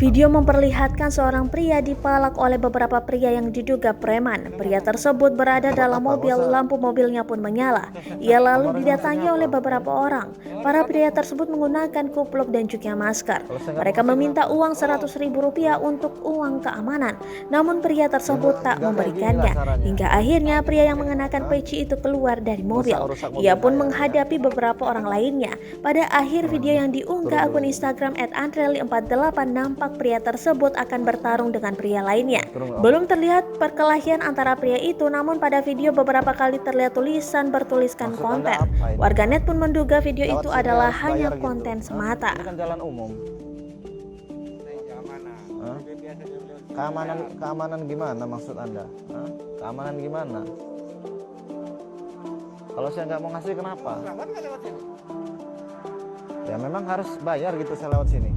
Video memperlihatkan seorang pria dipalak oleh beberapa pria yang diduga preman. Pria tersebut berada dalam mobil, lampu mobilnya pun menyala. Ia lalu didatangi oleh beberapa orang. Para pria tersebut menggunakan kupluk dan juga masker. Mereka meminta uang Rp100.000 untuk uang keamanan. Namun pria tersebut tak memberikannya. Hingga akhirnya pria yang mengenakan peci itu keluar dari mobil. Ia pun menghadapi beberapa orang lainnya. Pada akhir video yang diunggah akun Instagram @andreli48 nampak pria tersebut akan bertarung dengan pria lainnya. Belum terlihat perkelahian antara pria itu, namun pada video beberapa kali terlihat tulisan bertuliskan konten. Warganet pun menduga video itu adalah hanya konten semata. Ini kan jalan umum. Keamanan gimana maksud Anda? Keamanan gimana? Kalau saya nggak mau ngasih kenapa? Ya memang harus bayar gitu saya lewat sini.